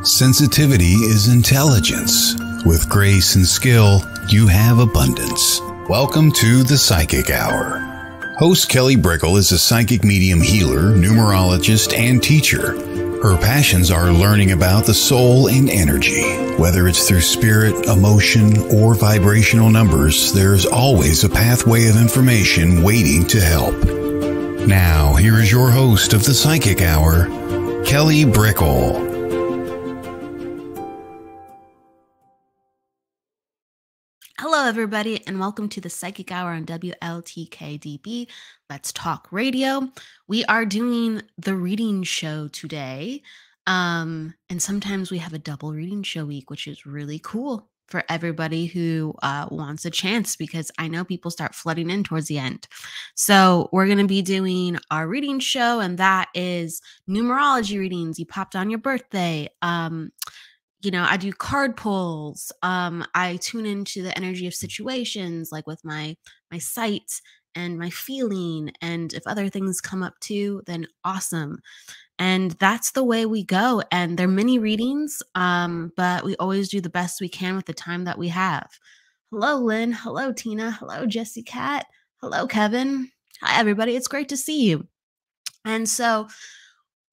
Sensitivity is intelligence. With grace and skill, you have abundance. Welcome to the Psychic Hour. Host Kelly Brickle is a psychic medium healer, numerologist, and teacher. Her passions are learning about the soul and energy. Whether it's through spirit, emotion, or vibrational numbers, there's always a pathway of information waiting to help. Now, here is your host of the Psychic Hour, Kelly Brickle. Hello, everybody, and welcome to the Psychic Hour on WLTKDB. Let's Talk Radio. We are doing the reading show today, and sometimes we have a double reading show week, which is really cool for everybody who wants a chance, because I know people start flooding in towards the end. So we're going to be doing our reading show, and that is numerology readings. You popped on your birthday. I do card pulls. I tune into the energy of situations, like with my sight and my feeling. And if other things come up too, then awesome. And that's the way we go. And they're mini readings, but we always do the best we can with the time that we have. Hello, Lynn. Hello, Tina. Hello, Jessie Cat. Hello, Kevin. Hi, everybody. It's great to see you. And so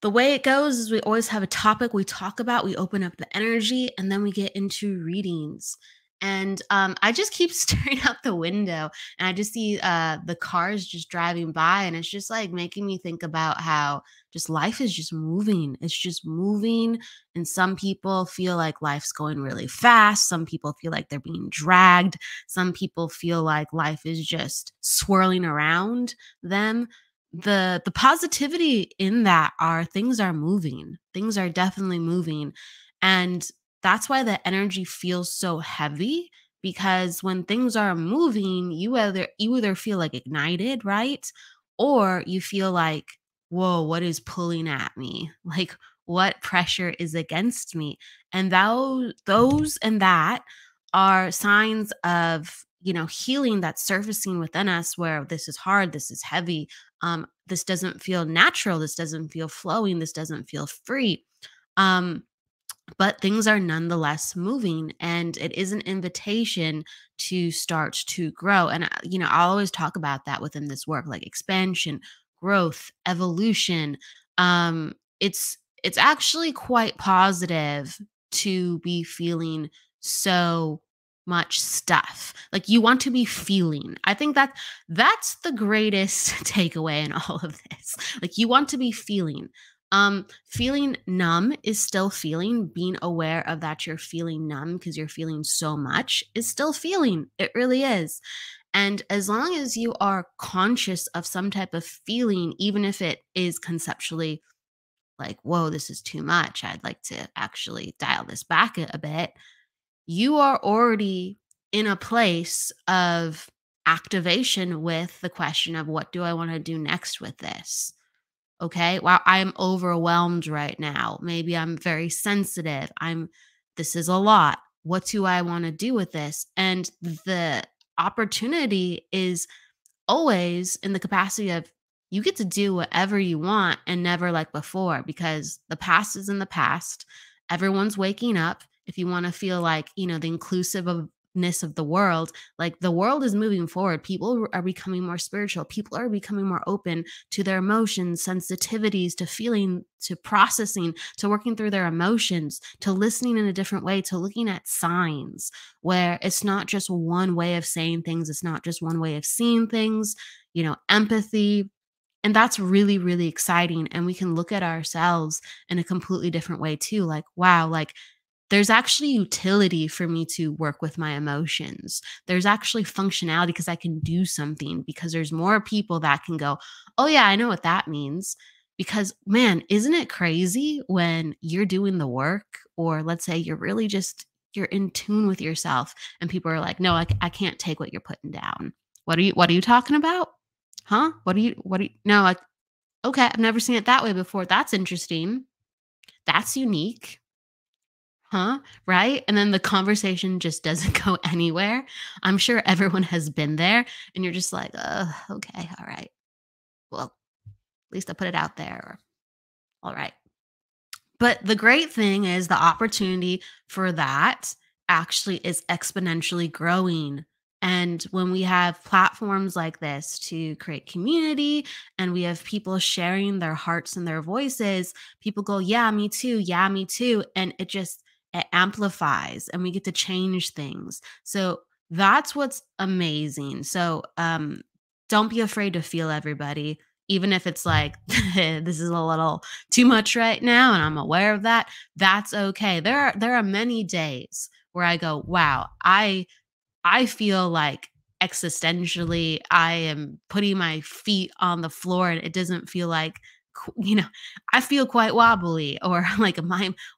the way it goes is we always have a topic we talk about, we open up the energy, and then we get into readings. And I just keep staring out the window, and I just see the cars just driving by, and it's just like making me think about how just life is just moving. It's just moving, and some people feel like life's going really fast. Some people feel like they're being dragged. Some people feel like life is just swirling around them. The positivity in that are things are moving. Things are definitely moving. And that's why the energy feels so heavy, because when things are moving, you either feel like ignited, right? Or you feel like, whoa, what is pulling at me? Like, what pressure is against me? And those and that are signs of healing that's surfacing within us, where this is hard, this is heavy, this doesn't feel natural, this doesn't feel flowing, this doesn't feel free. But things are nonetheless moving, and it is an invitation to start to grow. And I'll always talk about that within this work, like expansion, growth, evolution. It's actually quite positive to be feeling so much stuff. Like, you want to be feeling. I think that's the greatest takeaway in all of this. Like, you want to be feeling. Feeling numb is still feeling. Being aware of that you're feeling numb because you're feeling so much is still feeling. It really is. And as long as you are conscious of some type of feeling, even if it is conceptually like, whoa, this is too much, I'd like to actually dial this back a bit, you are already in a place of activation with the question of, what do I want to do next with this? Okay, wow, I'm overwhelmed right now. Maybe I'm very sensitive. This is a lot. What do I want to do with this? And the opportunity is always in the capacity of, you get to do whatever you want and never like before, because the past is in the past. Everyone's waking up. If you want to feel like, the inclusiveness of the world, like, the world is moving forward. People are becoming more spiritual. People are becoming more open to their emotions, sensitivities, to feeling, to processing, to working through their emotions, to listening in a different way, to looking at signs, where it's not just one way of saying things. It's not just one way of seeing things, empathy. And that's really, really exciting. And we can look at ourselves in a completely different way too. Like, wow, like, there's actually utility for me to work with my emotions. There's actually functionality because I can do something, because there's more people that can go, oh yeah, I know what that means. Because, man, isn't it crazy when you're doing the work, or let's say you're really you're in tune with yourself, and people are like, no, I can't take what you're putting down. What are you talking about? Huh? No, like, okay, I've never seen it that way before. That's interesting. That's unique. Huh? Right? And then the conversation just doesn't go anywhere. I'm sure everyone has been there, and you're just like, okay, all right. Well, at least I put it out there. All right. But the great thing is the opportunity for that actually is exponentially growing. And when we have platforms like this to create community and we have people sharing their hearts and their voices, people go, yeah, me too. Yeah, me too. And it amplifies and we get to change things. So that's what's amazing. So don't be afraid to feel everybody, even if it's like, this is a little too much right now and I'm aware of that. That's okay. There are many days where I go, wow, I feel like existentially I am putting my feet on the floor and it doesn't feel like I feel quite wobbly or like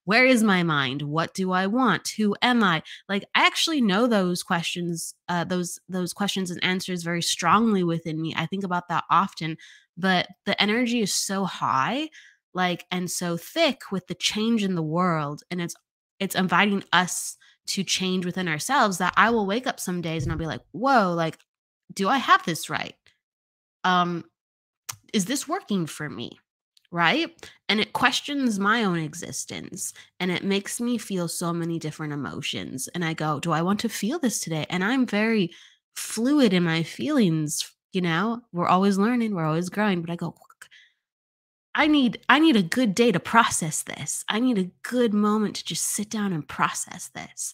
where is my mind? What do I want? Who am I? Like I actually know those questions those questions and answers very strongly within me. I think about that often, but the energy is so high like and so thick with the change in the world and it's inviting us to change within ourselves that I will wake up some days and I'll be like, whoa, like, do I have this right? Um, is this working for me? Right. And it questions my own existence and it makes me feel so many different emotions. And I go, do I want to feel this today? And I'm very fluid in my feelings. We're always learning, we're always growing. But I go, I need a good day to process this. I need a good moment to just sit down and process this.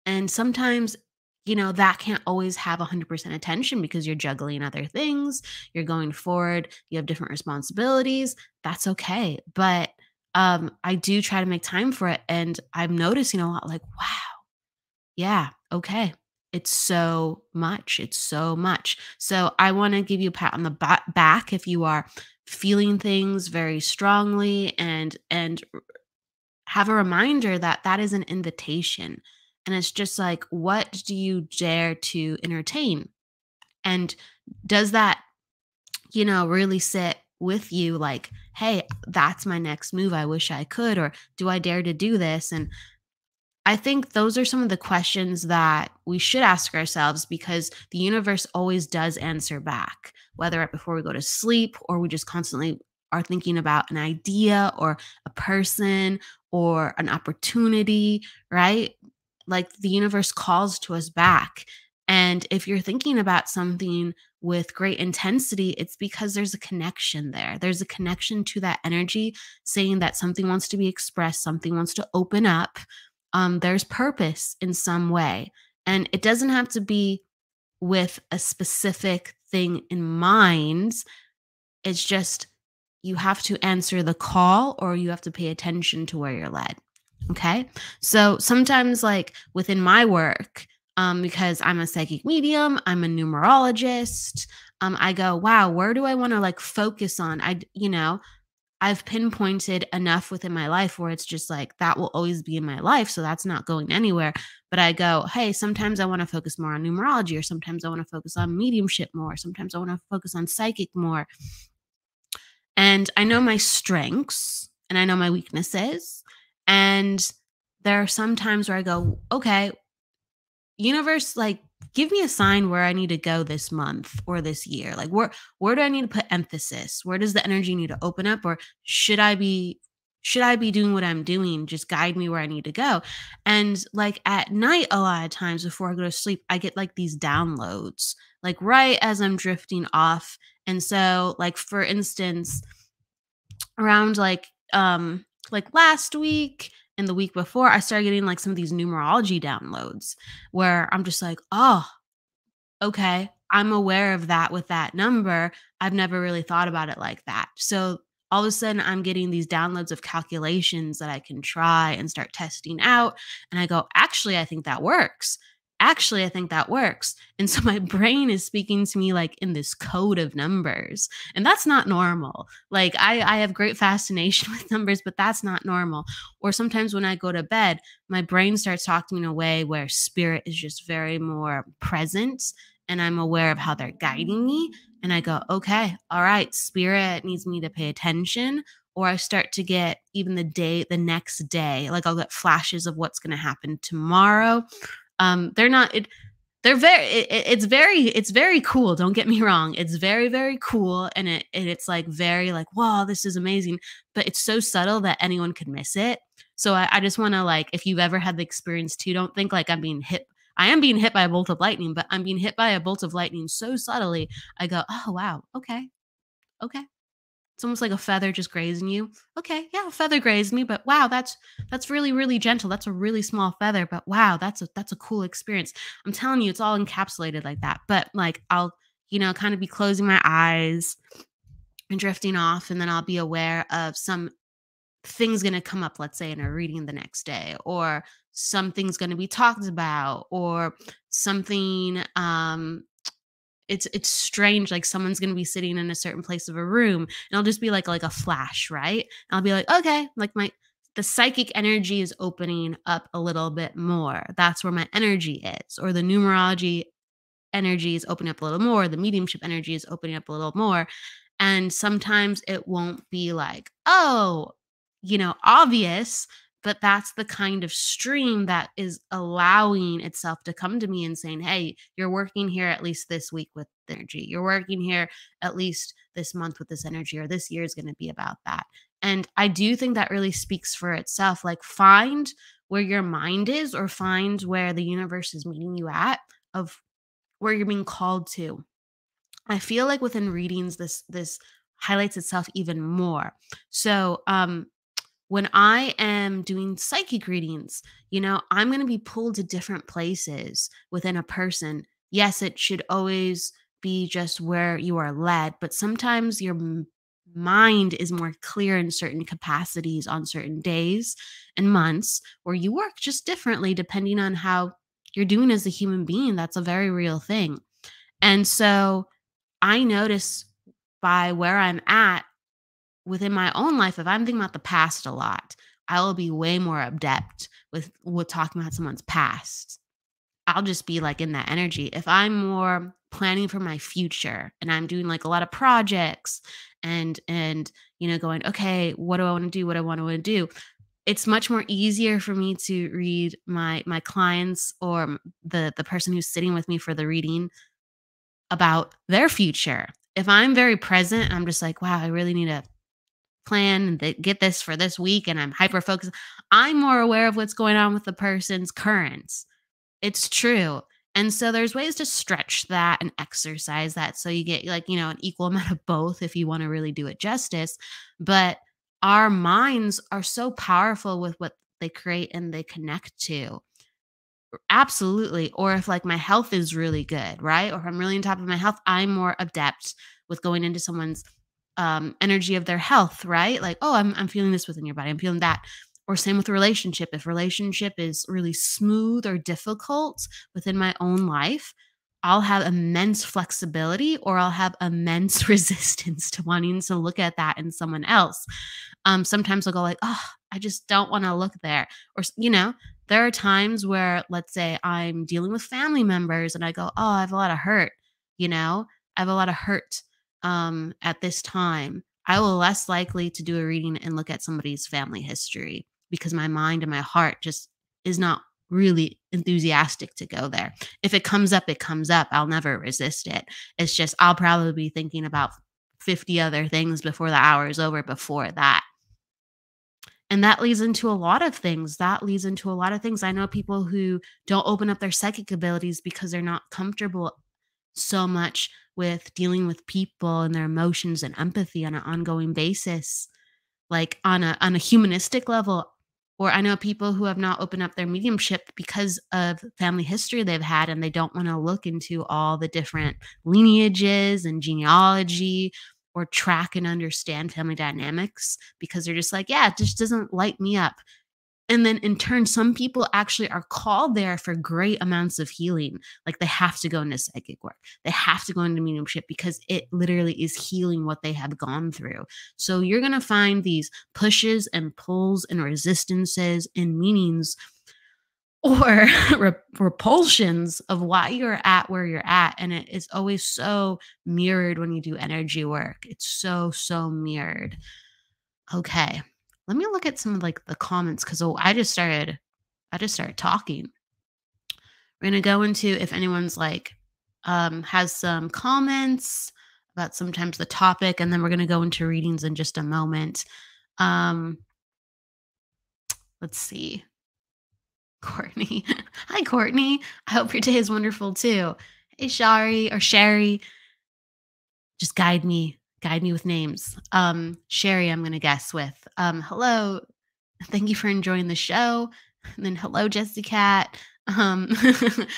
And sometimes, that can't always have 100% attention because you're juggling other things, you're going forward, you have different responsibilities. That's okay. But I do try to make time for it and I'm noticing a lot like, wow, yeah, okay. It's so much. It's so much. So I want to give you a pat on the back if you are feeling things very strongly and have a reminder that that is an invitation. And it's just like, what do you dare to entertain? And does that, really sit with you like, hey, that's my next move. I wish I could, or do I dare to do this? And I think those are some of the questions that we should ask ourselves because the universe always does answer back, whether before we go to sleep or we just constantly are thinking about an idea or a person or an opportunity, right? Like the universe calls to us back. And if you're thinking about something with great intensity, it's because there's a connection there. There's a connection to that energy saying that something wants to be expressed, something wants to open up, there's purpose in some way. And it doesn't have to be with a specific thing in mind. It's just you have to answer the call or you have to pay attention to where you're led. Okay. So sometimes, like within my work, because I'm a psychic medium, I'm a numerologist, I go, wow, where do I want to like focus on? I've pinpointed enough within my life where it's just like that will always be in my life. So that's not going anywhere. But I go, hey, sometimes I want to focus more on numerology, or sometimes I want to focus on mediumship more. Sometimes I want to focus on psychic more. And I know my strengths and I know my weaknesses. And there are some times where I go, okay, universe, like give me a sign where I need to go this month or this year. Like where do I need to put emphasis? Where does the energy need to open up? Or should I be doing what I'm doing? Just guide me where I need to go. And like at night, a lot of times before I go to sleep, I get like these downloads, like right as I'm drifting off. And so, like for instance, around like last week and the week before, I started getting like some of these numerology downloads where I'm just like, oh, okay, I'm aware of that with that number. I've never really thought about it like that. So all of a sudden, I'm getting these downloads of calculations that I can try and start testing out. And I go, actually, I think that works. Actually, I think that works. And so my brain is speaking to me like in this code of numbers. And that's not normal. Like I have great fascination with numbers, but that's not normal. Or sometimes when I go to bed, my brain starts talking in a way where spirit is just very more present and I'm aware of how they're guiding me. And I go, okay, all right, spirit needs me to pay attention. Or I start to get even the next day, like I'll get flashes of what's going to happen tomorrow. They're not, They're very it's very cool, don't get me wrong. It's very, very cool, and it's, like, very, like, "Wow, this is amazing," but it's so subtle that anyone could miss it. So I just wanna, like, if you've ever had the experience too, don't think like I'm being hit. I am being hit by a bolt of lightning, but I'm being hit by a bolt of lightning so subtly, I go, "Oh, wow, okay, okay." It's almost like a feather just grazing you. Okay, yeah, a feather grazed me, but wow, that's really, really gentle. That's a really small feather, but wow, that's a cool experience. I'm telling you, it's all encapsulated like that. But like I'll, kind of be closing my eyes and drifting off, and then I'll be aware of some things gonna come up, let's say in a reading the next day, or something's gonna be talked about, or something it's strange, like someone's gonna be sitting in a certain place of a room, and it'll just be like a flash, right? And I'll be like, okay, like the psychic energy is opening up a little bit more. That's where my energy is. Or the numerology energy is opening up a little more, the mediumship energy is opening up a little more. And sometimes it won't be like, oh, obvious, but that's the kind of stream that is allowing itself to come to me and saying, hey, you're working here at least this week with energy. You're working here at least this month with this energy, or this year is going to be about that. And I do think that really speaks for itself. Like, find where your mind is, or find where the universe is meeting you at, of where you're being called to. I feel like within readings, this highlights itself even more. So, when I am doing psychic readings, I'm going to be pulled to different places within a person. Yes, it should always be just where you are led, but sometimes your mind is more clear in certain capacities on certain days and months, where you work just differently depending on how you're doing as a human being. That's a very real thing. And so I notice by where I'm at within my own life, if I'm thinking about the past a lot, I will be way more adept with talking about someone's past. I'll just be like in that energy. If I'm more planning for my future and I'm doing like a lot of projects and going, okay, what do I want to do? What I want to do? It's much more easier for me to read my clients, or the person who's sitting with me for the reading, about their future. If I'm very present, I'm just like, wow, I really need to plan and get this for this week, and I'm hyper focused. I'm more aware of what's going on with the person's currents. It's true. And so there's ways to stretch that and exercise that so you get like, an equal amount of both if you want to really do it justice. But our minds are so powerful with what they create and they connect to. Absolutely. Or if like my health is really good, right? Or if I'm really on top of my health, I'm more adept with going into someone's energy of their health, right? Like, oh, I'm feeling this within your body. I'm feeling that. Or same with relationship. If relationship is really smooth or difficult within my own life, I'll have immense flexibility, or I'll have immense resistance to wanting to look at that in someone else. Sometimes I'll go like, oh, I just don't want to look there. Or, there are times where, let's say I'm dealing with family members and I go, oh, I have a lot of hurt, I have a lot of hurt at this time. I will less likely to do a reading and look at somebody's family history, because my mind and my heart just is not really enthusiastic to go there. If it comes up, it comes up. I'll never resist it. It's just I'll probably be thinking about 50 other things before the hour is over before that. And that leads into a lot of things. That leads into a lot of things. I know people who don't open up their psychic abilities because they're not comfortable so much with dealing with people and their emotions and empathy on an ongoing basis, like on a humanistic level. Or I know people who have not opened up their mediumship because of family history they've had, and they don't want to look into all the different lineages and genealogy, or track and understand family dynamics, because they're just like, yeah, it just doesn't light me up. And then in turn, some people actually are called there for great amounts of healing. Like, they have to go into psychic work. They have to go into mediumship because it literally is healing what they have gone through. So you're going to find these pushes and pulls and resistances and meanings, or repulsions, of why you're at where you're at. And it is always so mirrored when you do energy work. It's so, so mirrored. Okay. Let me look at some of like the comments, because I just started talking. We're going to go into if anyone's like has some comments about sometimes the topic, and then we're going to go into readings in just a moment. Um, let's see. Courtney. Hi, Courtney. I hope your day is wonderful too. Hey, Shari or Sherry. Just guide me with names. Sherry, I'm going to guess with. Hello. Thank you for enjoying the show. And then hello, Jessie Cat. Um,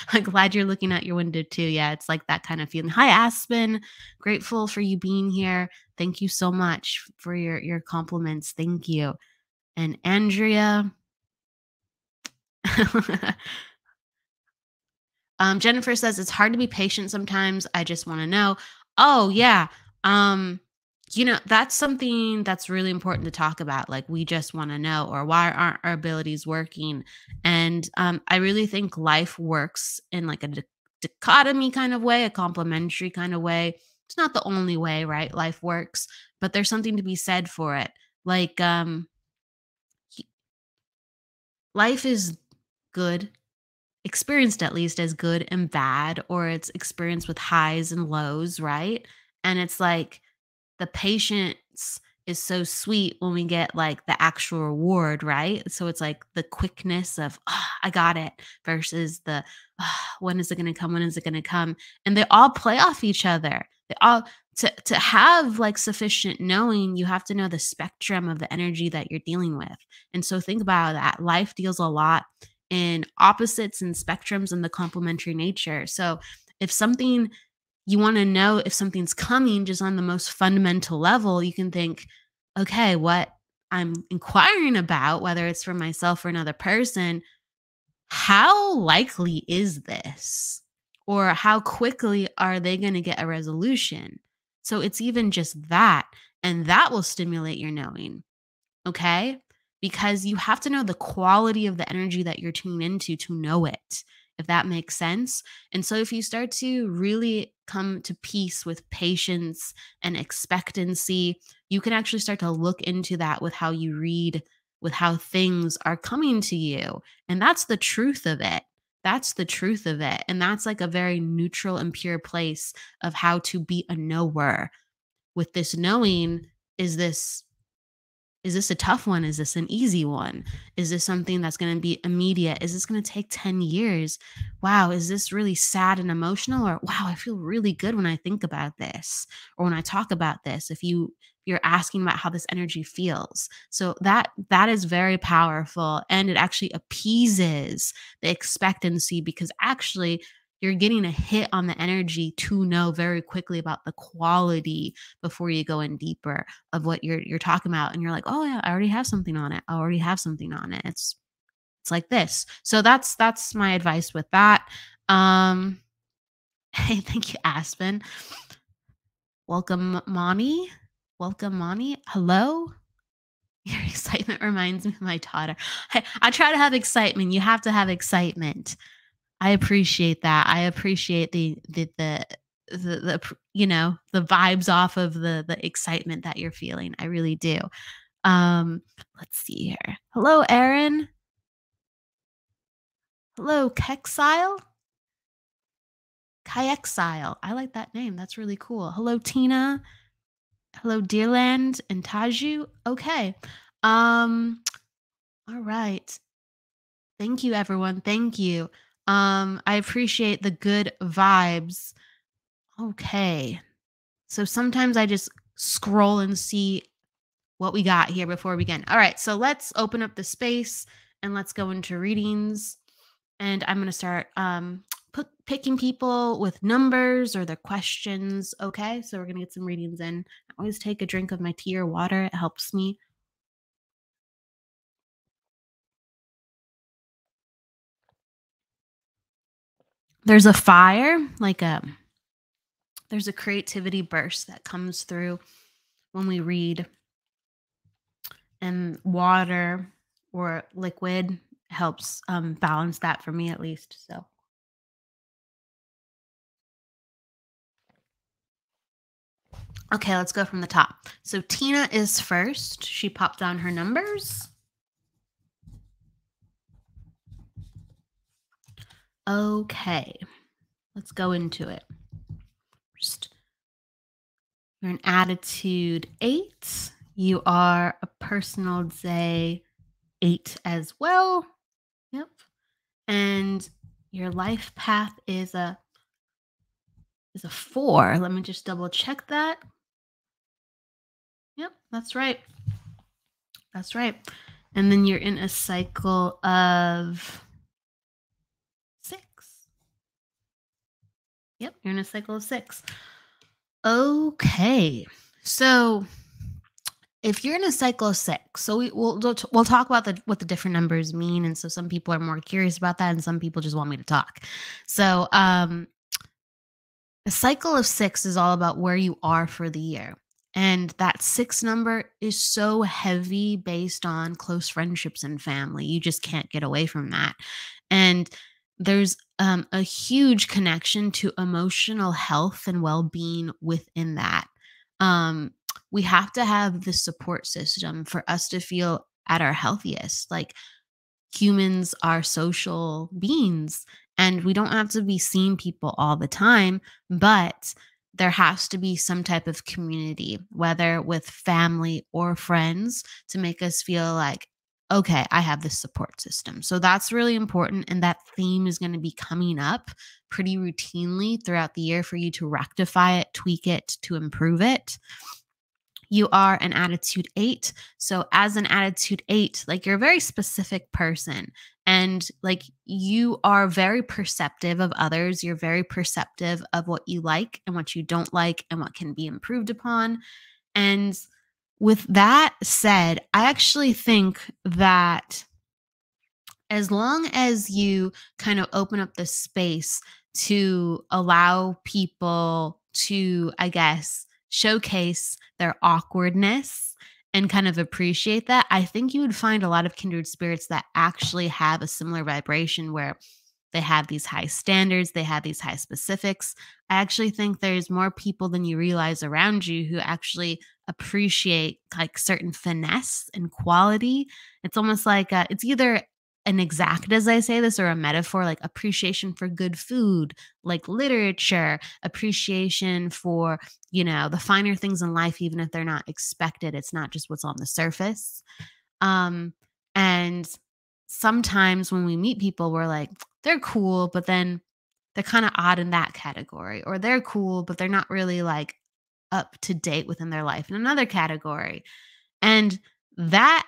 I'm glad you're looking out your window too. Yeah, it's like that kind of feeling. Hi, Aspen. Grateful for you being here. Thank you so much for your compliments. Thank you. And Andrea. Jennifer says it's hard to be patient sometimes. I just want to know. Oh yeah. Um, that's something that's really important to talk about. Like we just want to know, or why aren't our abilities working? And I really think life works in like a dichotomy kind of way, a complementary kind of way. It's not the only way, right? Life works, but there's something to be said for it. Like life is good, experienced at least as good and bad, or it's experienced with highs and lows, right? And it's like the patience is so sweet when we get like the actual reward, right? So it's like the quickness of, "Ah, I got it," versus the, "Ah, when is it going to come? When is it going to come?" And they all play off each other. They all, to have like sufficient knowing, you have to know the spectrum of the energy that you're dealing with. And so think about that. Life deals a lot in opposites and spectrums and the complementary nature. So if something, you want to know if something's coming just on the most fundamental level, you can think, okay, what I'm inquiring about, whether it's for myself or another person, how likely is this? Or how quickly are they going to get a resolution? So it's even just that, and that will stimulate your knowing. Okay? Because you have to know the quality of the energy that you're tuning into to know it, if that makes sense. And so if you start to really come to peace with patience and expectancy, you can actually start to look into that with how you read, with how things are coming to you. And that's the truth of it. That's the truth of it. And that's like a very neutral and pure place of how to be a knower. With this knowing, is this is this a tough one? Is this an easy one? Is this something that's going to be immediate? Is this going to take 10 years? Wow, is this really sad and emotional? Or wow, I feel really good when I think about this or when I talk about this. If you're asking about how this energy feels. So that is very powerful, and it actually appeases the expectancy, because actually you're getting a hit on the energy to know very quickly about the quality before you go in deeper of what you're talking about, and you're like, "Oh yeah, I already have something on it. I already have something on it." It's like this. So that's my advice with that. Um hey, thank you, Aspen. Welcome, Moni. Welcome, Moni. Hello. Your excitement reminds me of my daughter. Hey, I try to have excitement. You have to have excitement. I appreciate that. I appreciate the vibes off of the excitement that you're feeling. I really do. Um, let's see here. Hello, Erin. Hello, Kexile. Kayexile. I like that name. That's really cool. Hello, Tina. Hello, Dearland and Taju. Okay. All right. Thank you, everyone. Thank you. I appreciate the good vibes. Okay. So sometimes I just scroll and see what we got here before we begin. All right, so let's open up the space and let's go into readings. And I'm going to start picking people with numbers or their questions. Okay, so we're going to get some readings in. I always take a drink of my tea or water, it helps me. There's a fire, there's a creativity burst that comes through when we read, and water or liquid helps balance that for me at least. So okay, let's go from the top. So Tina is first. She popped down her numbers. Okay, let's go into it. First, you're an attitude 8. You are a personal day 8 as well. Yep. And your life path is a 4. Let me just double check that. Yep, that's right. That's right. And then you're in a cycle of 6. Yep, you're in a cycle of 6. Okay. So if you're in a cycle of 6, so we'll talk about what the different numbers mean, and so some people are more curious about that, and some people just want me to talk. So a cycle of 6 is all about where you are for the year. And that 6 number is so heavy based on close friendships and family. You just can't get away from that. And there's a huge connection to emotional health and well being within that. Um, we have to have the support system for us to feel at our healthiest. Like, humans are social beings and we don't have to be seeing people all the time, but there has to be some type of community, whether with family or friends, to make us feel like, okay, I have this support system. So that's really important. And that theme is going to be coming up pretty routinely throughout the year for you to rectify it, tweak it, to improve it. You are an attitude 8. So as an attitude 8, like, you're a very specific person, and like, you are very perceptive of others. You're very perceptive of what you like and what you don't like and what can be improved upon. And with that said, I actually think that as long as you kind of open up the space to allow people to, I guess, showcase their awkwardness and kind of appreciate that, I think you would find a lot of kindred spirits that actually have a similar vibration where they have these high standards, they have these high specifics. I actually think there's more people than you realize around you who actually appreciate like certain finesse and quality. It's almost like it's either an exact as I say this or a metaphor, like appreciation for good food, like literature, appreciation for, the finer things in life, even if they're not expected. It's not just what's on the surface. Um, and sometimes when we meet people, we're like, they're cool, but then they're kind of odd in that category, or they're cool, but they're not really like up to date within their life in another category. And that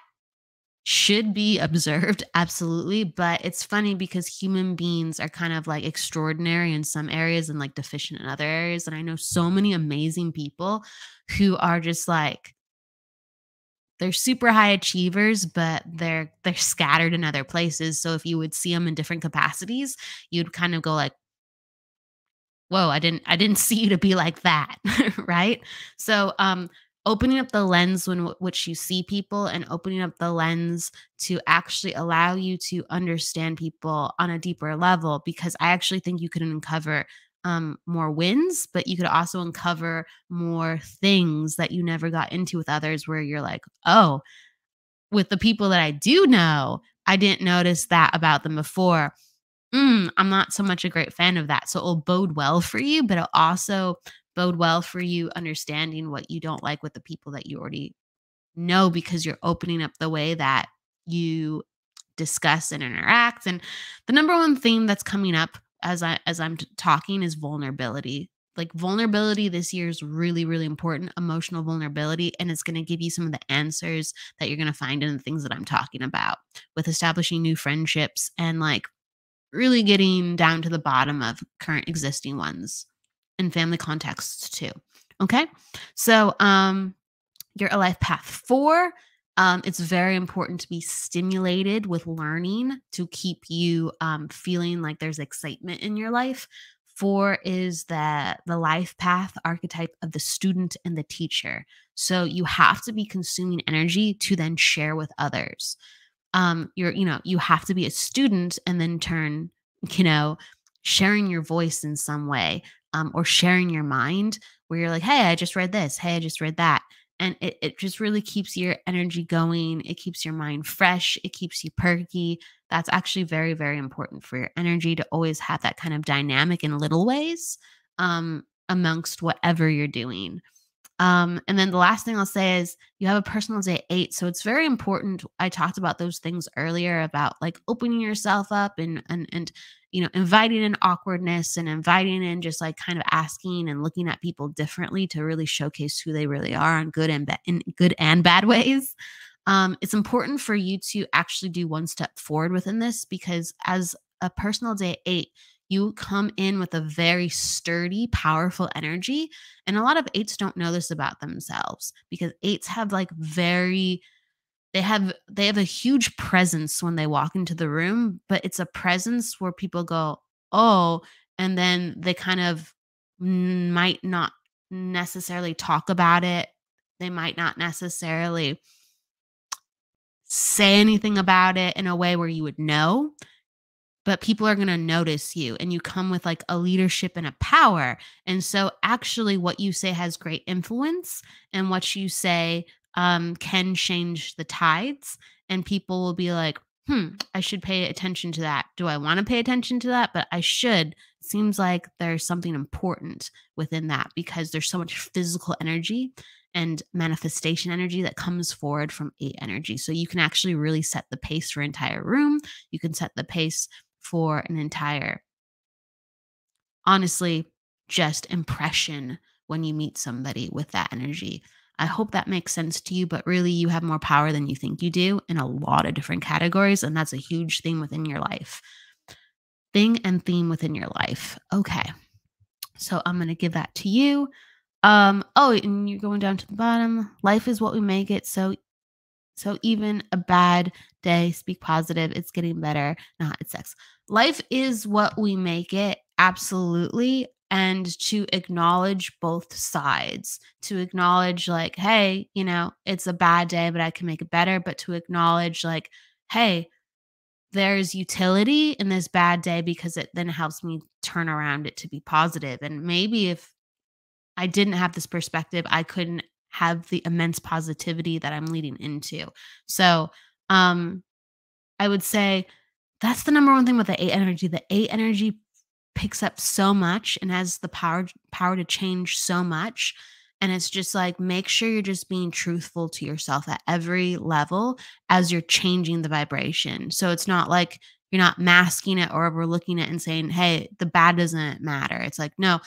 should be observed, absolutely. But it's funny because human beings are kind of like extraordinary in some areas and like deficient in other areas. And I know so many amazing people who are just like, they're super high achievers, but they're scattered in other places. So if you would see them in different capacities, you'd kind of go like, whoa, I didn't see you to be like that. Right. So opening up the lens when which you see people, and opening up the lens to actually allow you to understand people on a deeper level, because I actually think you could uncover more wins, but you could also uncover more things that you never got into with others, where you're like, oh, with the people that I do know, I didn't notice that about them before. I'm not so much a great fan of that. So it'll bode well for you, but it'll also bode well for you understanding what you don't like with the people that you already know, because you're opening up the way that you discuss and interact. And the number one theme that's coming up as I'm talking is vulnerability. Like, vulnerability this year is really, really important, emotional vulnerability, and it's going to give you some of the answers that you're going to find in the things that I'm talking about with establishing new friendships and like really getting down to the bottom of current existing ones in family contexts too. Okay. So you're a life path 4. It's very important to be stimulated with learning to keep you feeling like there's excitement in your life. 4 is the life path archetype of the student and the teacher. So you have to be consuming energy to then share with others. You have to be a student and then turn, you know, sharing your voice in some way, or sharing your mind, where you're like, hey, I just read this. Hey, I just read that. And it just really keeps your energy going. It keeps your mind fresh. It keeps you perky. That's actually very, very important for your energy to always have that kind of dynamic in little ways amongst whatever you're doing. And then the last thing I'll say is you have a personal day 8. So it's very important. I talked about those things earlier about like opening yourself up and inviting in awkwardness and inviting in just like kind of asking and looking at people differently to really showcase who they really are on good and in good and bad ways. It's important for you to actually do one step forward within this because as a personal day 8, you come in with a very sturdy, powerful energy. And a lot of eights don't know this about themselves because eights have like they have a huge presence when they walk into the room, but it's a presence where people go, "Oh," and then they kind of might not necessarily talk about it. They might not necessarily say anything about it in a way where you would know, but people are going to notice you and you come with like a leadership and a power. And so actually what you say has great influence and what you say can change the tides and people will be like, I should pay attention to that. Do I want to pay attention to that? But I should. Seems like there's something important within that because there's so much physical energy and manifestation energy that comes forward from 8 energy. So you can actually really set the pace for entire room. You can set the pace for an entire, honestly, just impression when you meet somebody with that energy. I hope that makes sense to you, but really you have more power than you think you do in a lot of different categories. And that's a huge thing within your life. Thing and theme within your life. Okay. So I'm going to give that to you. And you're going down to the bottom. Life is what we make it. So even a bad day, speak positive. It's getting better. Nah, it sucks. Life is what we make it. Absolutely. And to acknowledge both sides, to acknowledge like, hey, it's a bad day, but I can make it better. But to acknowledge like, hey, there's utility in this bad day because it then helps me turn around it to be positive. And maybe if I didn't have this perspective, I couldn't have the immense positivity that I'm leading into. So, I would say that's the number one thing with the 8 energy. The 8 energy picks up so much and has the power to change so much. And it's just like make sure you're just being truthful to yourself at every level as you're changing the vibration. So it's not like you're not masking it or overlooking it and saying, hey, the bad doesn't matter. It's like, no,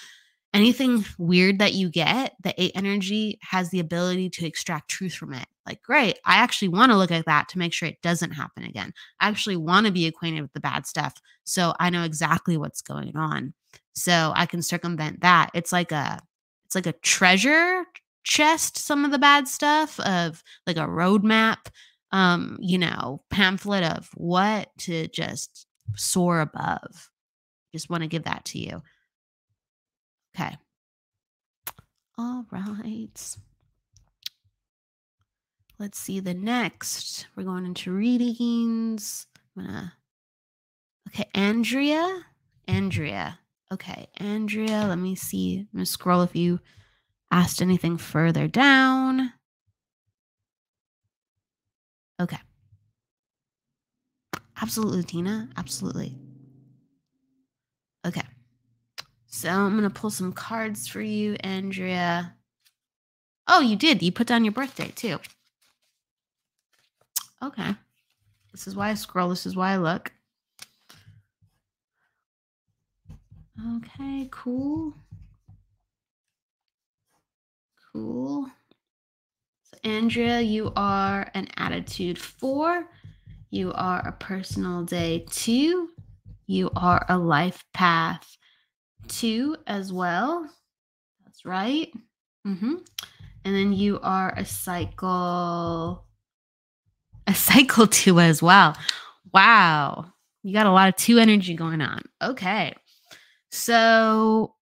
anything weird that you get, the 8 energy has the ability to extract truth from it. Like, great, I actually want to look at that to make sure it doesn't happen again. I actually want to be acquainted with the bad stuff so I know exactly what's going on. So I can circumvent that. It's like a treasure chest, some of the bad stuff of like a roadmap, pamphlet of what to just soar above. Just want to give that to you. Okay. All right. Let's see the next. We're going into readings. Okay, Andrea. Okay, Andrea, let me see. I'm going to scroll if you asked anything further down. Okay. Absolutely, Tina. Absolutely. Okay. So I'm going to pull some cards for you, Andrea. Oh, you did. You put down your birthday too. Okay. This is why I scroll. This is why I look. Okay, cool. Cool. So, Andrea, you are an attitude 4. You are a personal day 2. You are a life path 2 as well. That's right. And then you are a cycle 2 as well. Wow. You got a lot of 2 energy going on. Okay. So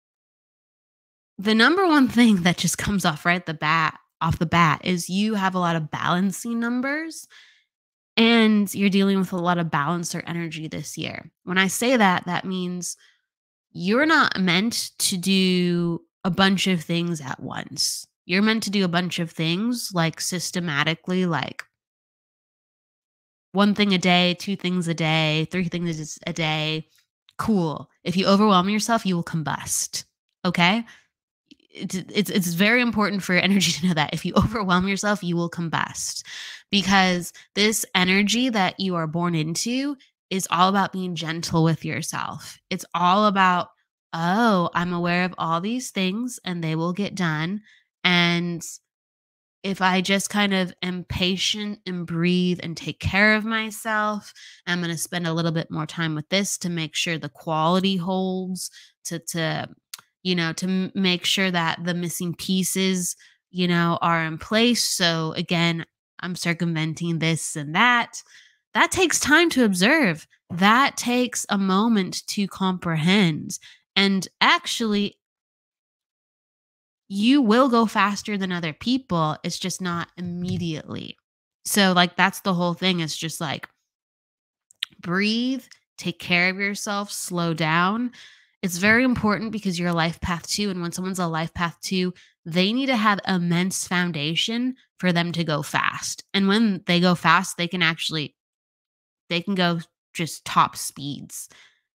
the number one thing that just comes off the bat is you have a lot of balancing numbers and you're dealing with a lot of balancer energy this year. When I say that, that means you're not meant to do a bunch of things at once. You're meant to do a bunch of things like systematically, like one thing a day, two things a day, three things a day. Cool. If you overwhelm yourself, you will combust. Okay? It's very important for your energy to know that if you overwhelm yourself, you will combust, because this energy that you are born into is all about being gentle with yourself. It's all about, oh, I'm aware of all these things and they will get done. And if I just kind of am patient and breathe and take care of myself, I'm going to spend a little bit more time with this to make sure the quality holds, to make sure that the missing pieces, are in place. So again, I'm circumventing this and that. That takes time to observe. That takes a moment to comprehend. And actually, you will go faster than other people. It's just not immediately. So, like, that's the whole thing. It's just like breathe, take care of yourself, slow down. It's very important because you're a life path two. And when someone's a life path two, they need to have immense foundation for them to go fast. And when they go fast, they can go just top speeds.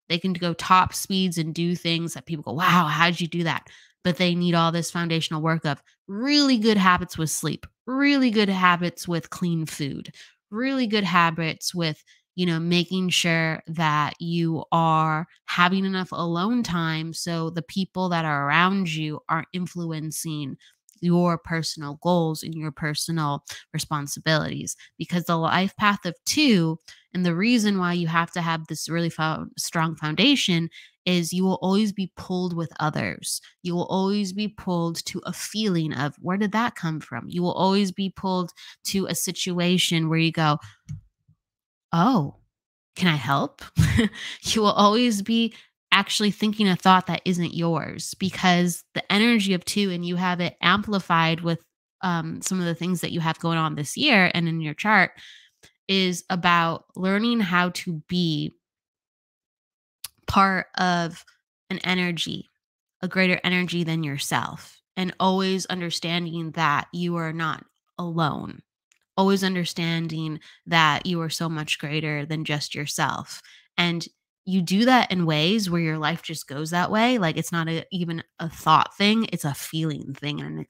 They can go top speeds and do things that people go, wow, how'd you do that? But they need all this foundational work of really good habits with sleep, really good habits with clean food, really good habits with, making sure that you are having enough alone time so the people that are around you are influencing your personal goals and your personal responsibilities. Because the life path of two, and the reason why you have to have this really strong foundation, is you will always be pulled with others. You will always be pulled to a feeling of, where did that come from? You will always be pulled to a situation where you go, oh, can I help? You will always be actually thinking a thought that isn't yours, because the energy of two, and you have it amplified with some of the things that you have going on this year and in your chart, is about learning how to be part of an energy, a greater energy than yourself, and always understanding that you are not alone, always understanding that you are so much greater than just yourself. And you do that in ways where your life just goes that way. Like, it's not even a thought thing, it's a feeling thing and an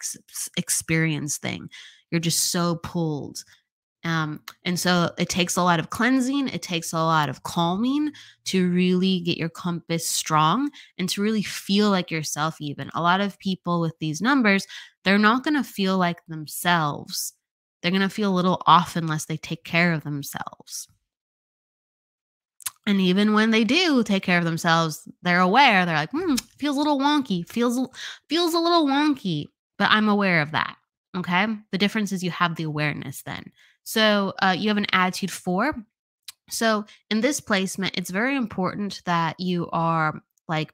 experience thing. You're just so pulled. And so it takes a lot of cleansing, it takes a lot of calming to really get your compass strong and to really feel like yourself. Even a lot of people with these numbers, they're not going to feel like themselves. They're going to feel a little off unless they take care of themselves. And even when they do take care of themselves, they're aware. They're like, feels a little wonky, feels a little wonky, but I'm aware of that. Okay. The difference is you have the awareness then. So you have an attitude 4. So in this placement, it's very important that you are like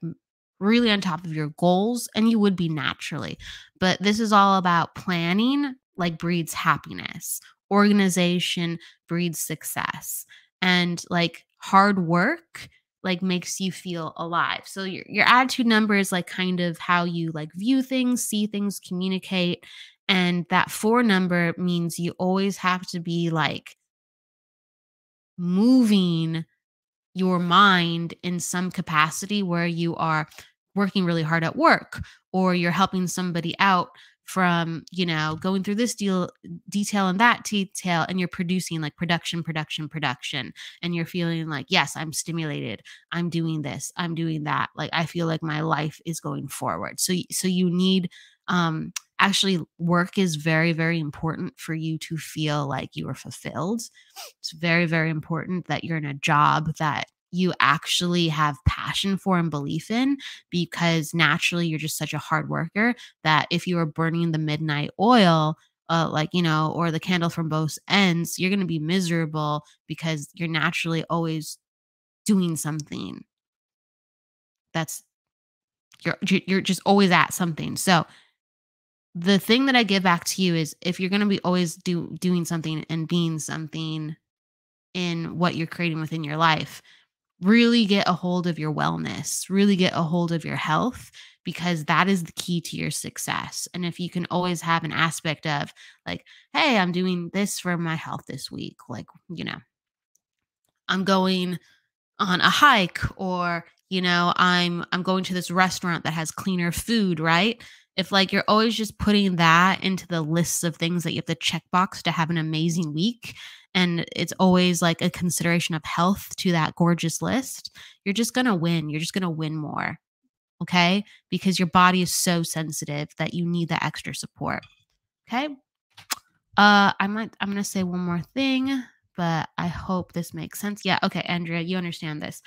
really on top of your goals, and you would be naturally. But this is all about planning, like, breeds happiness. Organization breeds success. And like hard work like makes you feel alive. So your attitude number is like kind of how you like view things, see things, communicate. And that 4 number means you always have to be like moving your mind in some capacity where you are working really hard at work, or you're helping somebody out from, going through this detail and that detail, and you're producing like production, and you're feeling like, yes, I'm stimulated, I'm doing this, I'm doing that, like I feel like my life is going forward. So you need, actually, work is very, very important for you to feel like you are fulfilled. It's very, very important that you're in a job that you actually have passion for and belief in, because naturally you're just such a hard worker that if you are burning the midnight oil, or the candle from both ends, you're going to be miserable because you're naturally always doing something that's you're just always at something. So the thing that I give back to you is, if you're going to be always doing something and being something in what you're creating within your life, really get a hold of your wellness, really get a hold of your health, because that is the key to your success. And if you can always have an aspect of like, hey, I'm doing this for my health this week, like, I'm going on a hike, or I'm going to this restaurant that has cleaner food, right? If like you're always just putting that into the lists of things that you have to check box to have an amazing week, and it's always like a consideration of health to that gorgeous list, you're just going to win. You're just going to win more. Okay? Because your body is so sensitive that you need that extra support. Okay? I'm going to say one more thing, but I hope this makes sense. Yeah, okay, Andrea, you understand this.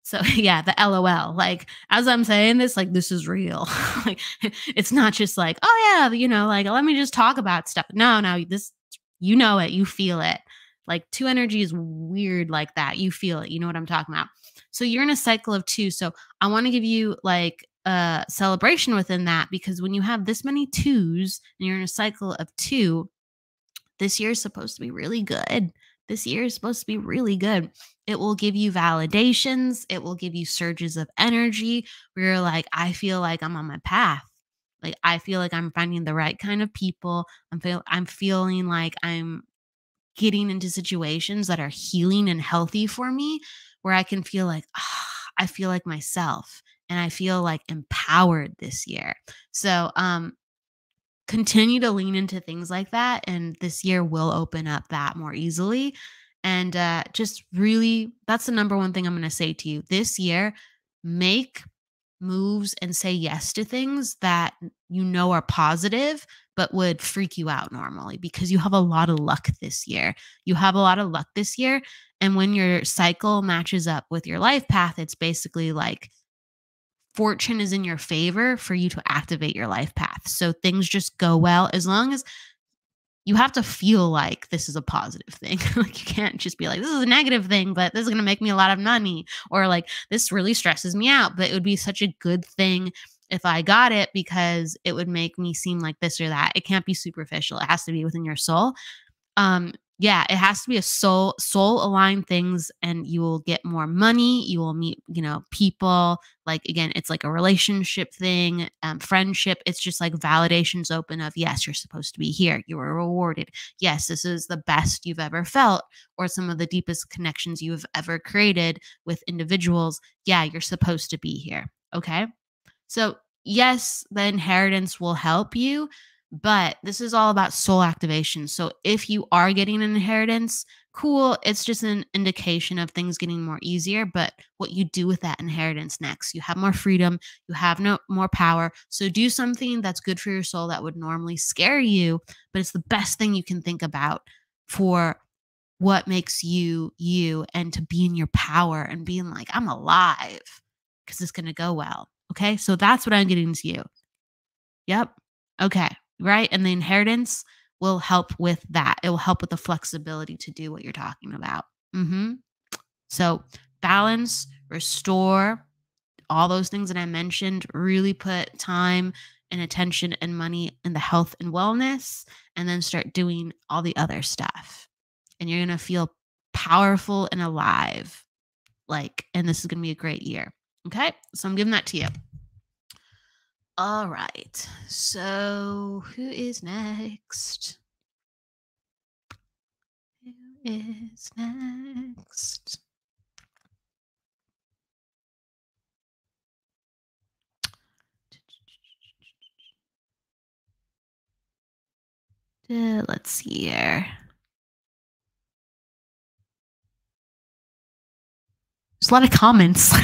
So yeah, the LOL. Like as I'm saying this, like this is real. Like it's not just like, oh yeah, like let me just talk about stuff. No, no, this you know it, you feel it. Like two energy is weird like that. You feel it. You know what I'm talking about. So you're in a cycle of two. So I want to give you like a celebration within that, because when you have this many twos and you're in a cycle of two, this year is supposed to be really good. This year is supposed to be really good. It will give you validations. It will give you surges of energy where you're like, I feel like I'm on my path. Like I feel like I'm finding the right kind of people. I'm feeling like I'm getting into situations that are healing and healthy for me, where I can feel like, I feel like myself, and I feel like empowered this year. So, continue to lean into things like that, and this year will open up that more easily. And just really, that's the number one thing I'm going to say to you this year. Make moves and say yes to things that are positive but would freak you out normally, because you have a lot of luck this year. You have a lot of luck this year, and when your cycle matches up with your life path, it's basically like fortune is in your favor for you to activate your life path. So things just go well, as long as you have to feel like this is a positive thing. Like you can't just be like, this is a negative thing, but this is going to make me a lot of money, or like this really stresses me out, but it would be such a good thing if I got it, because it would make me seem like this or that. It can't be superficial. It has to be within your soul. Yeah, it has to be a soul aligned things, and you will get more money. You will meet people. Like again, it's like a relationship thing, friendship. It's just like validations open of, yes, you're supposed to be here, you were rewarded, yes, this is the best you've ever felt, or some of the deepest connections you've ever created with individuals. Yeah, you're supposed to be here. Okay, so yes, the inheritance will help you, but this is all about soul activation. So if you are getting an inheritance, cool. It's just an indication of things getting more easier. But what you do with that inheritance next, you have more freedom, you have no more power. So do something that's good for your soul that would normally scare you, but it's the best thing you can think about for what makes you you, and to be in your power and being like, I'm alive, because it's going to go well. Okay. So that's what I'm getting to you. Yep. Okay. Right. And the inheritance will help with that. It will help with the flexibility to do what you're talking about. So balance, restore, all those things that I mentioned, really put time and attention and money in the health and wellness, and then start doing all the other stuff. And you're going to feel powerful and alive. And this is going to be a great year. Okay. So I'm giving that to you. All right. So who is next? Who is next? Let's see here. There's a lot of comments.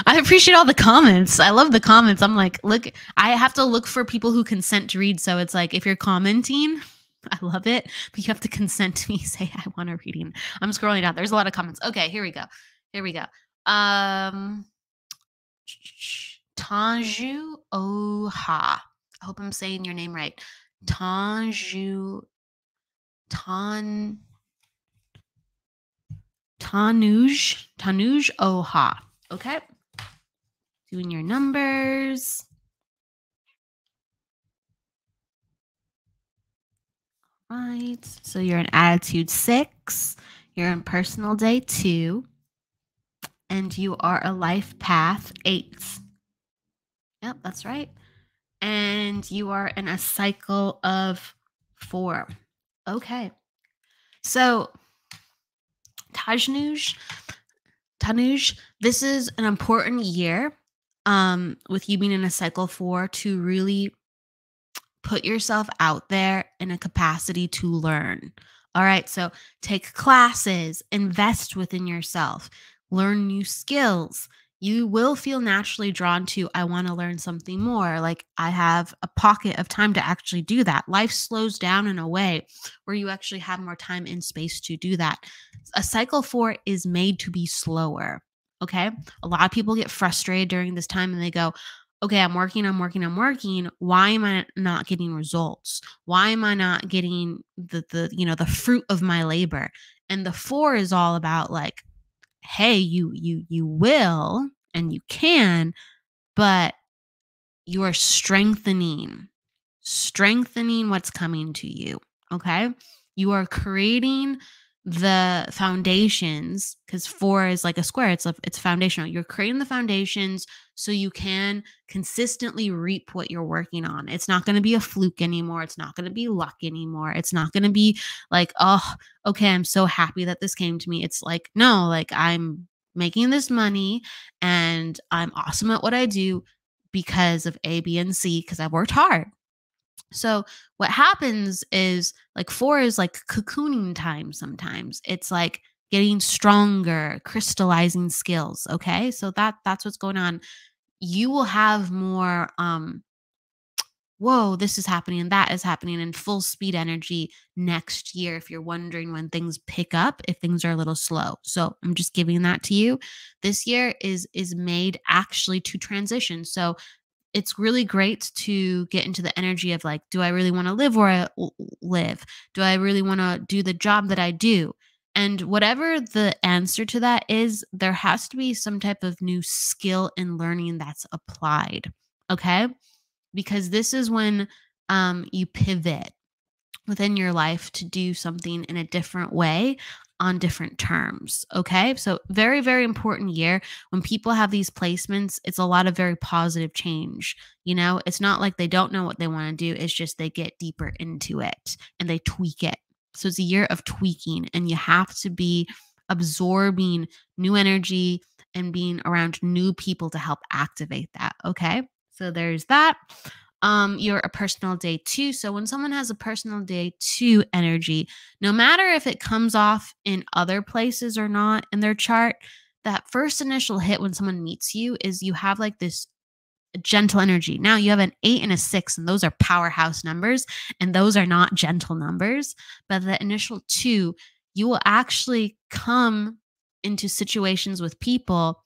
I appreciate all the comments. I love the comments. I'm like, look, I have to look for people who consent to read. So it's like, if you're commenting, I love it, but you have to consent to me. Say, I want a reading. I'm scrolling down. There's a lot of comments. Okay, here we go. Tanju Oha. I hope I'm saying your name right. Tanuj Oha. Okay. Doing your numbers. Right. So you're in attitude 6. You're in personal day 2. and you are a life path 8. Yep, that's right. And you are in a cycle of 4. Okay. So, Tajnuj, Tanuj, this is an important year with you being in a cycle 4 to really put yourself out there in a capacity to learn. All right. So take classes, invest within yourself, learn new skills. You will feel naturally drawn to, I want to learn something more. Like I have a pocket of time to actually do that. Life slows down in a way where you actually have more time and space to do that. A cycle 4 is made to be slower. Okay. A lot of people get frustrated during this time and they go, okay, I'm working, I'm working, I'm working. Why am I not getting results? Why am I not getting the fruit of my labor? And the 4 is all about like, hey, you will and you can, but you are strengthening what's coming to you. Okay. You are creating the foundations because 4 is like a square. It's foundational. You're creating the foundations so you can consistently reap what you're working on. It's not going to be a fluke anymore. It's not going to be luck anymore. It's not going to be like, oh, okay, I'm so happy that this came to me. It's like, no, like I'm making this money and I'm awesome at what I do because of A, B, and C, because I've worked hard. So what happens is like 4 is like cocooning time sometimes. It's like getting stronger, crystallizing skills. Okay. So that's what's going on. You will have more whoa, this is happening and that is happening in full speed energy next year if you're wondering when things pick up, if things are a little slow. So I'm just giving that to you. This year is made actually to transition. So it's really great to get into the energy of like, do I really want to live where I live? Do I really want to do the job that I do? And whatever the answer to that is, there has to be some type of new skill and learning that's applied. Okay. Because this is when you pivot within your life to do something in a different way on different terms. Okay. So, very, very important year. When people have these placements, it's a lot of very positive change. You know, it's not like they don't know what they want to do, it's just they get deeper into it and they tweak it. So, it's a year of tweaking, and you have to be absorbing new energy and being around new people to help activate that. Okay. So, there's that. You're a personal day 2. So when someone has a personal day 2 energy, no matter if it comes off in other places or not in their chart, that first initial hit when someone meets you is you have like this gentle energy. Now you have an 8 and a 6, and those are powerhouse numbers, and those are not gentle numbers. But the initial 2, you will actually come into situations with people,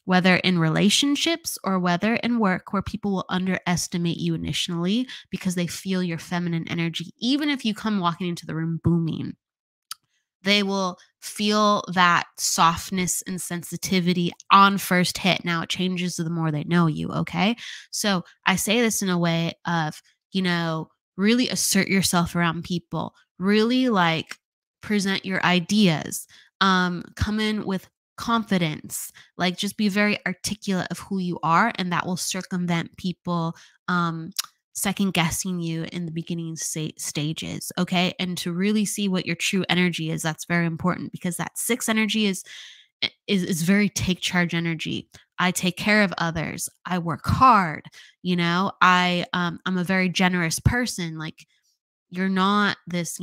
whether in relationships or whether in work, where people will underestimate you initially because they feel your feminine energy. Even if you come walking into the room booming, they will feel that softness and sensitivity on first hit. Now it changes the more they know you. Okay. So I say this in a way of, really assert yourself around people, really like present your ideas, come in with confidence, like just be very articulate of who you are, and that will circumvent people second guessing you in the beginning stages. Okay. And to really see what your true energy is, that's very important, because that 6 energy is very take charge energy. I take care of others. I work hard. I'm a very generous person. Like, you're not this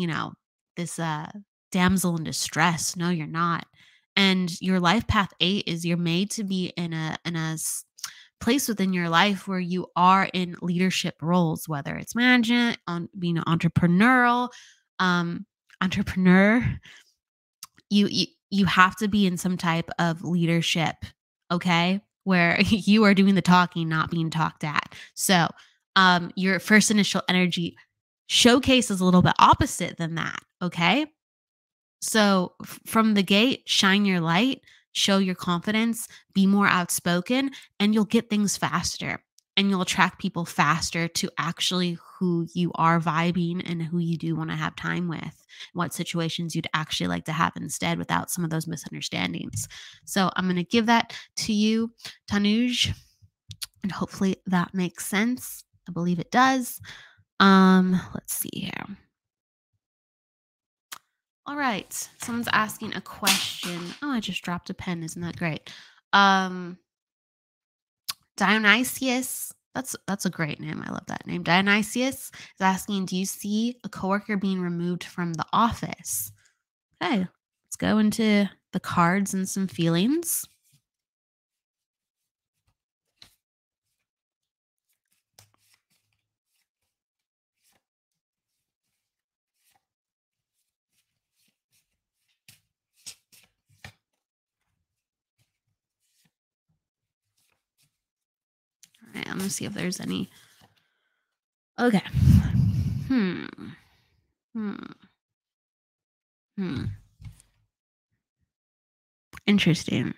damsel in distress. No, you're not. And your life path 8 is you're made to be in a place within your life where you are in leadership roles, whether it's management, on being an entrepreneur. You have to be in some type of leadership, okay, where you are doing the talking, not being talked at. So your first initial energy showcase is a little bit opposite than that. Okay. So from the gate, shine your light, show your confidence, be more outspoken, and you'll get things faster, and you'll attract people faster to actually who you are vibing and who you do want to have time with, what situations you'd actually like to have instead without some of those misunderstandings. So I'm going to give that to you, Tanuj, and hopefully that makes sense. I believe it does. Let's see here. All right. Someone's asking a question. Oh, I just dropped a pen. Isn't that great? Um, Dionysius. That's a great name. I love that name. Dionysius is asking, do you see a coworker being removed from the office? Okay. Let's go into the cards and some feelings. All right, I'm gonna see if there's any. Okay. Hmm. Hmm. Hmm. Interesting.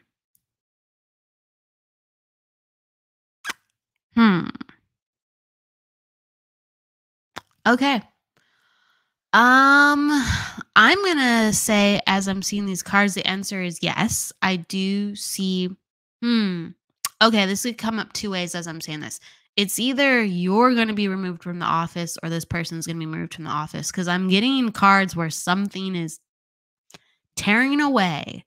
Hmm. Okay. Um, I'm gonna say, as I'm seeing these cards, the answer is yes. I do see. Hmm. Okay, this could come up two ways as I'm saying this. It's either you're going to be removed from the office or this person's going to be removed from the office because I'm getting cards where something is tearing away,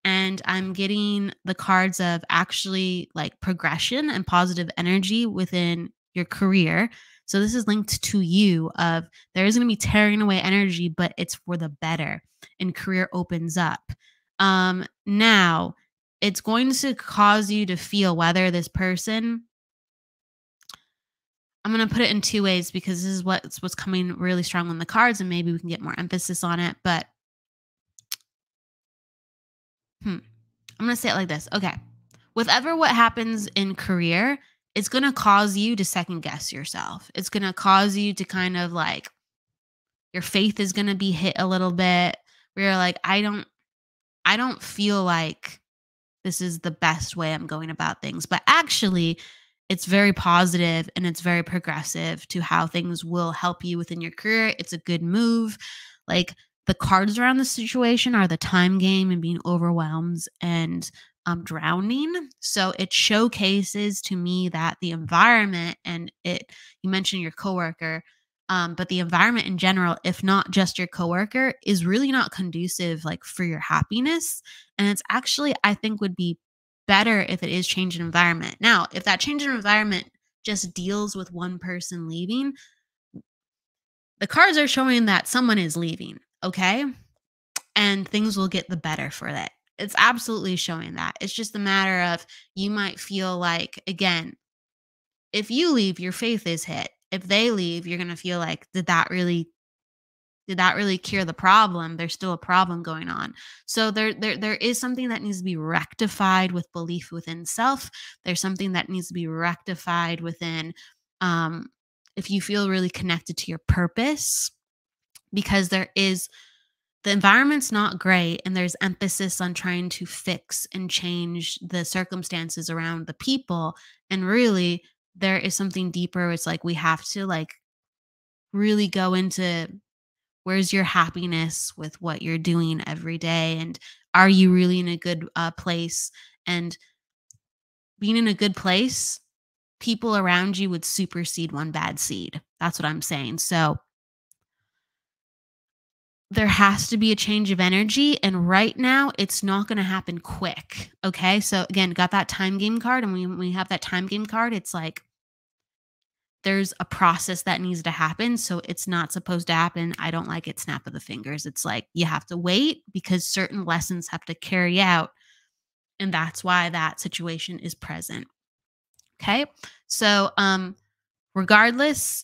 and I'm getting the cards of actually like progression and positive energy within your career. So this is linked to you of there is going to be tearing away energy, but it's for the better and career opens up. Now it's going to cause you to feel whether this person, I'm going to put it in two ways because this is what's coming really strong on the cards and maybe we can get more emphasis on it, but I'm going to say it like this. Okay. Whatever what happens in career, it's going to cause you to second guess yourself. It's going to cause you to kind of like your faith is going to be hit a little bit where you're like I don't feel like this is the best way I'm going about things. But actually, it's very positive and it's very progressive to how things will help you within your career. It's a good move. Like the cards around the situation are the time game and being overwhelmed and drowning. So it showcases to me that the environment and you mentioned your coworker, but the environment in general, if not just your coworker, is really not conducive like for your happiness. And it's actually, I think, would be better if it is change in environment. Now, if that change in environment just deals with one person leaving, the cards are showing that someone is leaving, okay? And things will get the better for that. It's absolutely showing that. It's just a matter of you might feel like, again, if you leave, your faith is hit. If they leave, you're going to feel like, did that really cure the problem? There's still a problem going on. So there is something that needs to be rectified with belief within self. There's something that needs to be rectified within um if you feel really connected to your purpose, because the environment's not great and there's emphasis on trying to fix and change the circumstances around the people, and really there is something deeper. It's like we have to like really go into where's your happiness with what you're doing every day, and are you really in a good place? And being in a good place, people around you would supersede one bad seed. That's what I'm saying. So there has to be a change of energy, and right now it's not going to happen quick. Okay, so again, got that time game card, and when we have that time game card, it's like there's a process that needs to happen. So it's not supposed to happen. I don't like it, snap of the fingers. It's like you have to wait because certain lessons have to carry out. And that's why that situation is present. Okay. So, regardless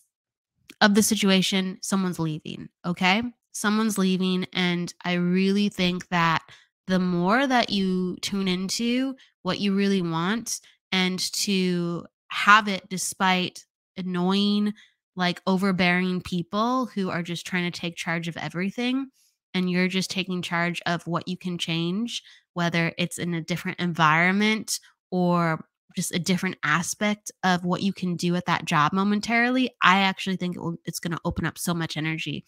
of the situation, someone's leaving. Okay. Someone's leaving. And I really think that the more that you tune into what you really want and to have it despite annoying, like overbearing people who are just trying to take charge of everything, and you're just taking charge of what you can change, whether it's in a different environment or just a different aspect of what you can do at that job momentarily, I actually think it's going to open up so much energy.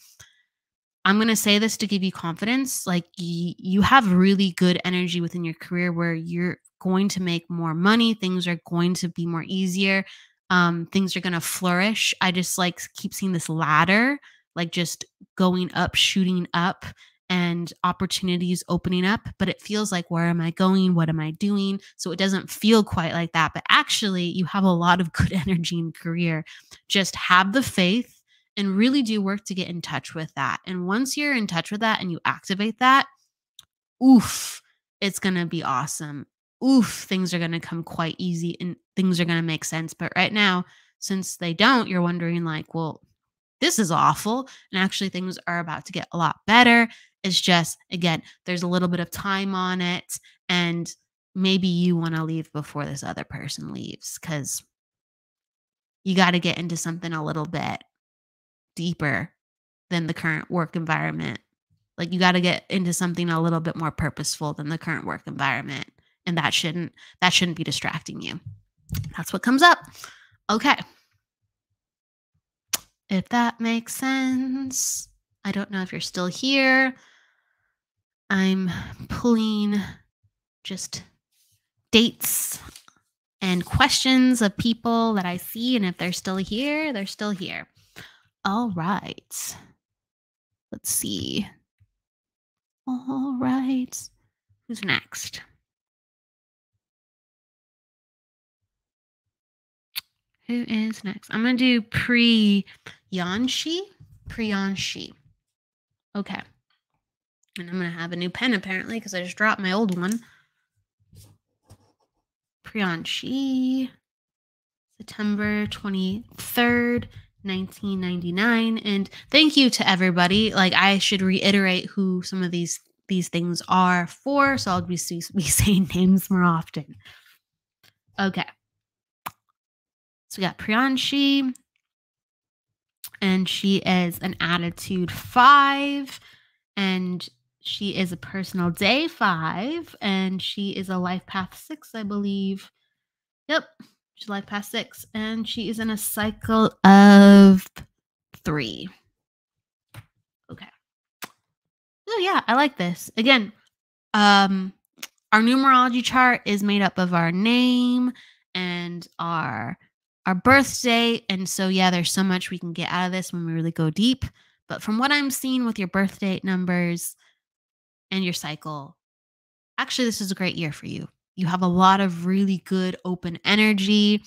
I'm going to say this to give you confidence. Like you have really good energy within your career where you're going to make more money. Things are going to be more easier. Things are going to flourish. I just like keep seeing this ladder, like just going up, shooting up, and opportunities opening up. But it feels like, where am I going? What am I doing? So it doesn't feel quite like that. But actually, you have a lot of good energy in career. Just have the faith and really do work to get in touch with that. And once you're in touch with that and you activate that, oof, it's going to be awesome. Oof, things are going to come quite easy and things are going to make sense. But right now, since they don't, you're wondering like, well, this is awful. And actually, things are about to get a lot better. It's just, again, there's a little bit of time on it. And maybe you want to leave before this other person leaves because you got to get into something a little bit deeper than the current work environment. Like you got to get into something a little bit more purposeful than the current work environment. And that shouldn't be distracting you. That's what comes up. Okay. If that makes sense. I don't know if you're still here. I'm pulling just dates and questions of people that I see. And if they're still here, they're still here. All right. Let's see. All right. Who's next? Who is next? I'm going to do Priyanshi. Okay. And I'm going to have a new pen apparently because I just dropped my old one. Priyanshi. September 23rd. 1999. And thank you to everybody. Like I should reiterate who some of these things are for, so I'll be saying names more often. Okay. So we got Priyanshi, and she is an attitude 5, and she is a personal day 5, and she is a life path 6, I believe. Yep. She's life path 6, and she is in a cycle of 3. Okay. Oh yeah, I like this. Again, our numerology chart is made up of our name and our birth date, and so yeah, there's so much we can get out of this when we really go deep. But from what I'm seeing with your birth date numbers and your cycle, actually, this is a great year for you. You have a lot of really good open energy.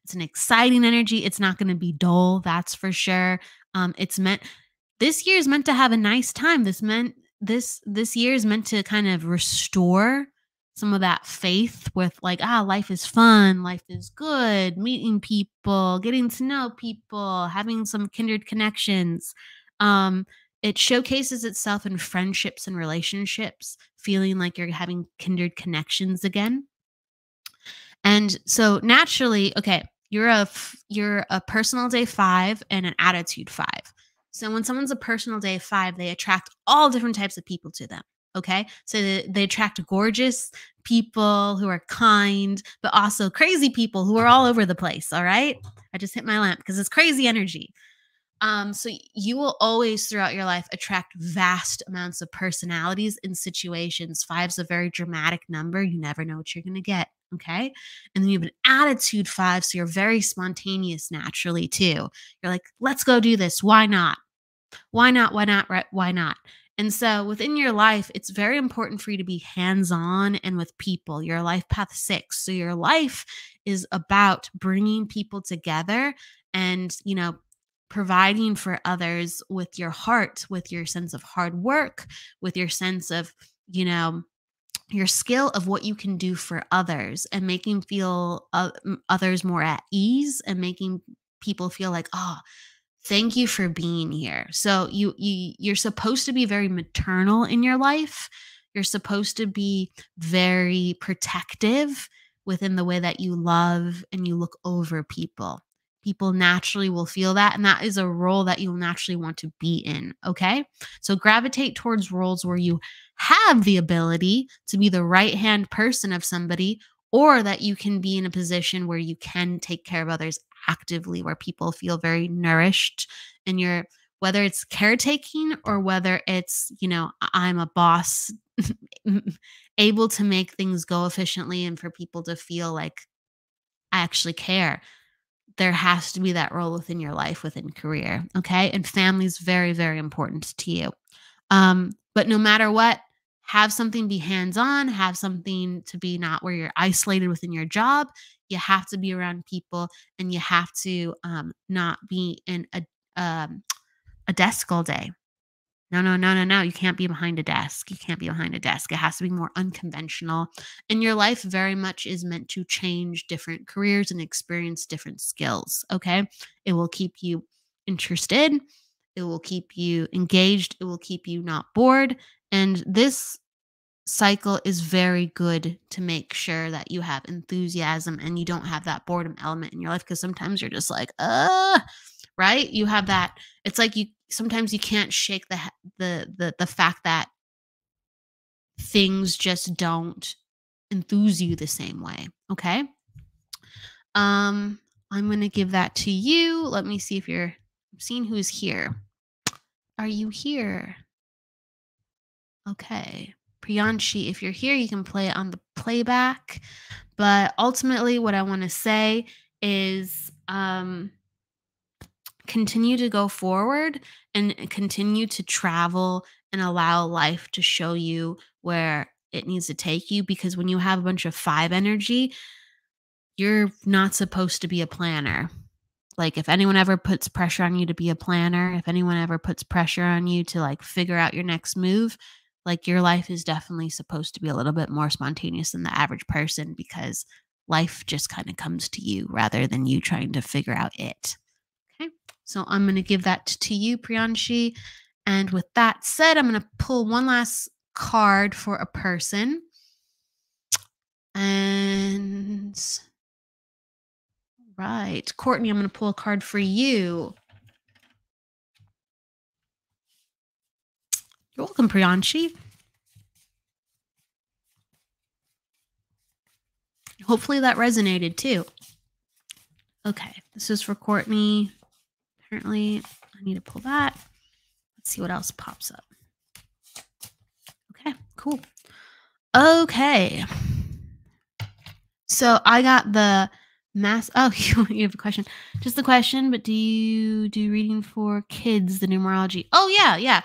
It's an exciting energy. It's not going to be dull, that's for sure. This year is meant to have a nice time. This year is meant to kind of restore some of that faith with like, life is fun, life is good, meeting people, getting to know people, having some kindred connections. It showcases itself in friendships and relationships, feeling like you're having kindred connections again. And so naturally, okay, you're a personal day 5 and an attitude 5. So when someone's a personal day 5, they attract all different types of people to them. Okay. So they attract gorgeous people who are kind, but also crazy people who are all over the place. All right. I just hit my lamp because it's crazy energy. So you will always throughout your life attract vast amounts of personalities in situations. 5's a very dramatic number. You never know what you're going to get. Okay. And then you have an attitude 5. So you're very spontaneous naturally too. You're like, let's go do this. Why not? Why not? Why not? Right? Why not? And so within your life, it's very important for you to be hands-on and with people. You're a life path 6. So your life is about bringing people together and, providing for others with your heart, with your sense of hard work, with your sense of, your skill of what you can do for others and making feel others more at ease and making people feel like, thank you for being here. So you're supposed to be very maternal in your life. You're supposed to be very protective within the way that you love and you look over people. People naturally will feel that. And that is a role that you'll naturally want to be in. Okay. So gravitate towards roles where you have the ability to be the right hand person of somebody, or that you can be in a position where you can take care of others actively, where people feel very nourished in your, whether it's caretaking or whether it's, I'm a boss, able to make things go efficiently and for people to feel like I actually care. There has to be that role within your life, within career. Okay. And family is very, very important to you. But no matter what, have something be hands on, have something to be not where you're isolated within your job. You have to be around people and you have to not be in a desk all day. No, no, no, no, no. You can't be behind a desk. You can't be behind a desk. It has to be more unconventional. And your life very much is meant to change different careers and experience different skills. Okay. It will keep you interested. It will keep you engaged. It will keep you not bored. And this cycle is very good to make sure that you have enthusiasm and you don't have that boredom element in your life, because sometimes you're just like, right? You have that. It's like you sometimes you can't shake the fact that things just don't enthuse you the same way. Okay. I'm gonna give that to you. Let me see if you're seeing who's here. Are you here? Okay. Priyanshi, if you're here, you can play it on the playback. But ultimately, what I want to say is continue to go forward and continue to travel and allow life to show you where it needs to take you. Because when you have a bunch of five energy, you're not supposed to be a planner. Like, if anyone ever puts pressure on you to be a planner, if anyone ever puts pressure on you to like figure out your next move, like your life is definitely supposed to be a little bit more spontaneous than the average person, because life just kind of comes to you rather than you trying to figure out it. Okay. So I'm going to give that to you, Priyanshi. And with that said, I'm going to pull one last card for a person. And right. Courtney, I'm going to pull a card for you. You're welcome, Priyanshi. Hopefully that resonated too. Okay, this is for Courtney. Apparently, I need to pull that. Let's see what else pops up. Okay, cool. Okay. So I got the mass. Oh, you have a question. Just the question, but do you do reading for kids, the numerology? Oh, yeah, yeah.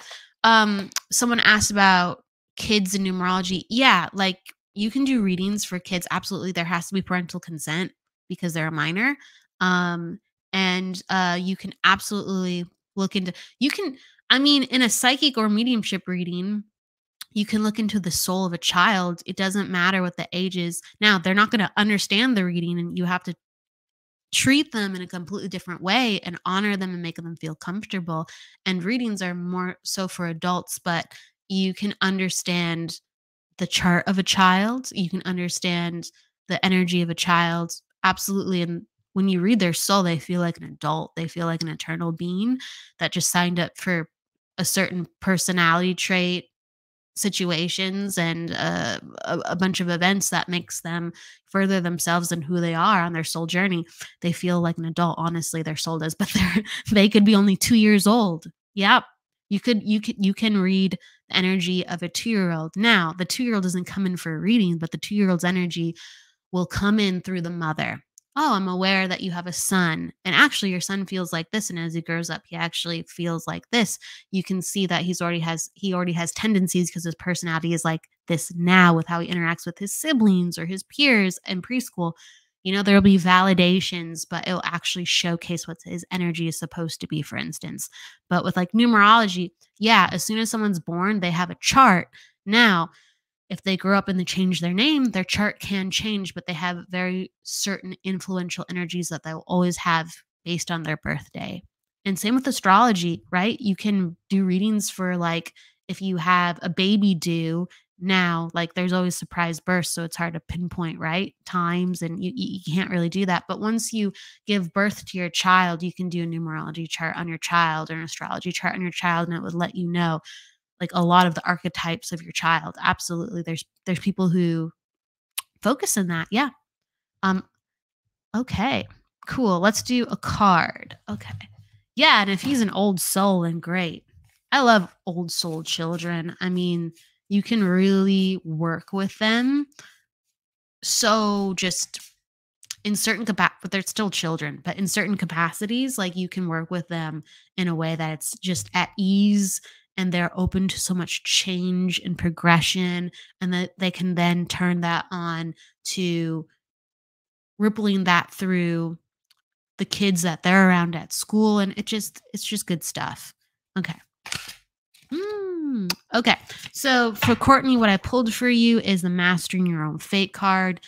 Someone asked about kids and numerology. Yeah, like you can do readings for kids. Absolutely. There has to be parental consent because they're a minor. And you can absolutely look into, in a psychic or mediumship reading, you can look into the soul of a child. It doesn't matter what the age is. Now, they're not going to understand the reading, and you have to treat them in a completely different way and honor them and make them feel comfortable. And readings are more so for adults, but you can understand the chart of a child. You can understand the energy of a child. Absolutely. And when you read their soul, they feel like an adult. They feel like an eternal being that just signed up for a certain personality trait, situations, and a bunch of events that makes them further themselves and who they are on their soul journey. They feel like an adult. Honestly, their soul does, but they could be only 2 years old. Yep. You can read the energy of a 2-year-old. Now, the 2-year-old doesn't come in for a reading, but the 2-year-old's energy will come in through the mother. Oh, I'm aware that you have a son, and actually your son feels like this, and as he grows up he actually feels like this. You can see that he already has tendencies because his personality is like this now with how he interacts with his siblings or his peers in preschool. There'll be validations, but it'll actually showcase what his energy is supposed to be, for instance. But with like numerology, yeah, as soon as someone's born, they have a chart. Now, if they grow up and they change their name, their chart can change, but they have very certain influential energies that they'll always have based on their birthday. And same with astrology, right? You can do readings for like if you have a baby due now, like there's always surprise births, so it's hard to pinpoint, right? Times, and you can't really do that. But once you give birth to your child, you can do a numerology chart on your child or an astrology chart on your child, and it would let you know like a lot of the archetypes of your child. Absolutely. There's people who focus on that. Yeah. Okay, cool. Let's do a card. Okay. Yeah, and if he's an old soul, then great. I love old soul children. I mean, you can really work with them. So just in certain but they're still children, but in certain capacities, like you can work with them in a way that it's just at ease and they're open to so much change and progression, and that they can then turn that on to rippling that through the kids that they're around at school, and it's just good stuff. Okay. Okay. So for Courtney, what I pulled for you is the Mastering Your Own Fate card.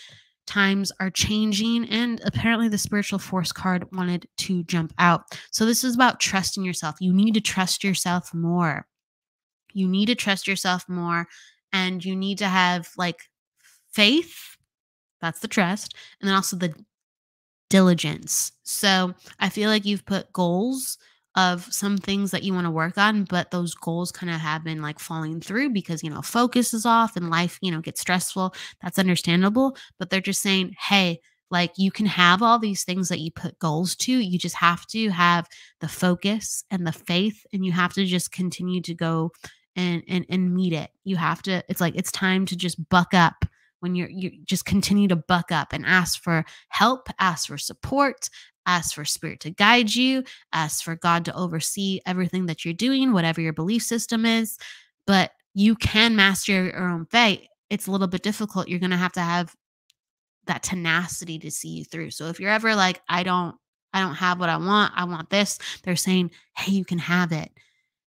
Times are changing, and apparently the Spiritual Force card wanted to jump out. So this is about trusting yourself. You need to trust yourself more. You need to trust yourself more, and you need to have like faith. That's the trust. And then also the diligence. So I feel like you've put goals of some things that you want to work on, but those goals kind of have been like falling through because, focus is off and life, gets stressful. That's understandable. But they're just saying, hey, like you can have all these things that you put goals to. You just have to have the focus and the faith, and you have to just continue to go and meet it. You have to, it's like, it's time to just buck up. When you just continue to buck up and ask for help, ask for support, ask for spirit to guide you, ask for God to oversee everything that you're doing, whatever your belief system is. But you can master your own fate. It's a little bit difficult. You're going to have that tenacity to see you through. So if you're ever like, I don't have what I want this, they're saying, hey, you can have it.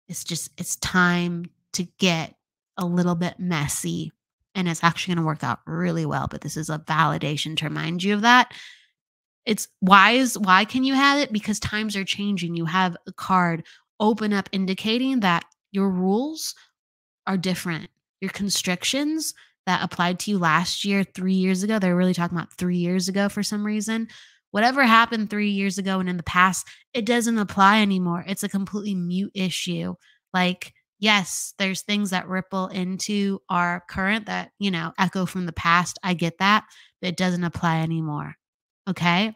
It's time to get a little bit messy. And it's actually going to work out really well. But this is a validation to remind you of that. It's wise. Why can you have it? Because times are changing. You have a card open up indicating that your rules are different. Your constrictions that applied to you last year, 3 years ago, they're really talking about 3 years ago for some reason. Whatever happened 3 years ago and in the past, it doesn't apply anymore. It's a completely mute issue. Like, yes, there's things that ripple into our current that, echo from the past. I get that, but it doesn't apply anymore. Okay.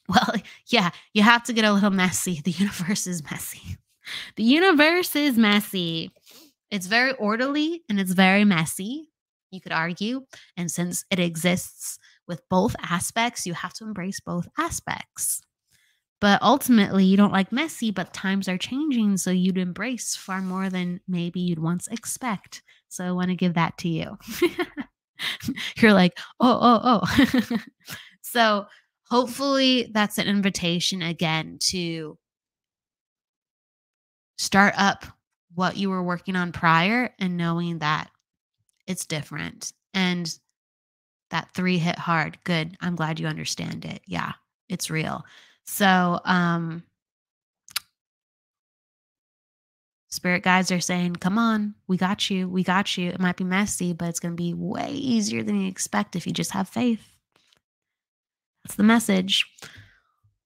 Well, yeah, you have to get a little messy. The universe is messy. The universe is messy. It's very orderly and it's very messy, you could argue. And since it exists with both aspects, you have to embrace both aspects. But ultimately, you don't like messy, but times are changing, so you'd embrace far more than maybe you'd once expect. So I want to give that to you. You're like, oh. So hopefully that's an invitation again to start up what you were working on prior and knowing that it's different. And that 3 hit hard. Good. I'm glad you understand it. Yeah, it's real. So, spirit guides are saying, come on, we got you. We got you. It might be messy, but it's going to be way easier than you expect if you just have faith. That's the message.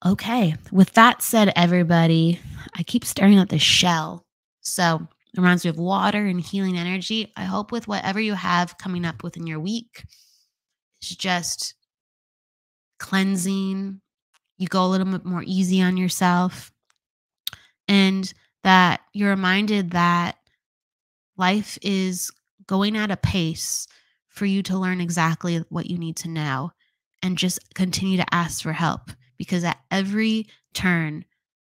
Okay. With that said, everybody, I keep staring at the shell. So it reminds me of water and healing energy. I hope with whatever you have coming up within your week, it's just cleansing. You go a little bit more easy on yourself, and that you're reminded that life is going at a pace for you to learn exactly what you need to know, and just continue to ask for help, because at every turn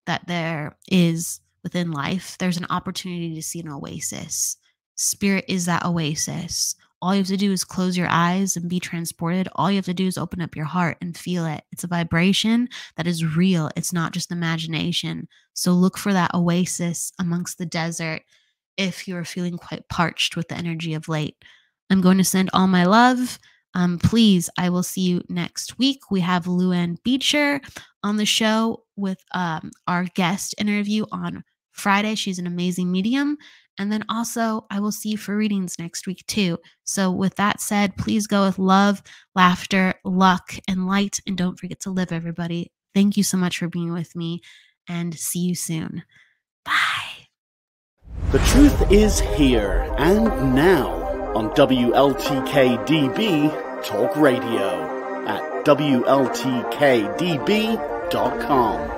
that there is within life, there's an opportunity to see an oasis. Spirit is that oasis. All you have to do is close your eyes and be transported. All you have to do is open up your heart and feel it. It's a vibration that is real. It's not just imagination. So look for that oasis amongst the desert if you're feeling quite parched with the energy of late. I'm going to send all my love. Please, I will see you next week. We have Luann Beecher on the show with our guest interview on Friday. She's an amazing medium. And then also, I will see you for readings next week too. So with that said, please go with love, laughter, luck, and light. And don't forget to live, everybody. Thank you so much for being with me, and see you soon. Bye. The truth is here and now on WLTK-DB Talk Radio at WLTKDB.com.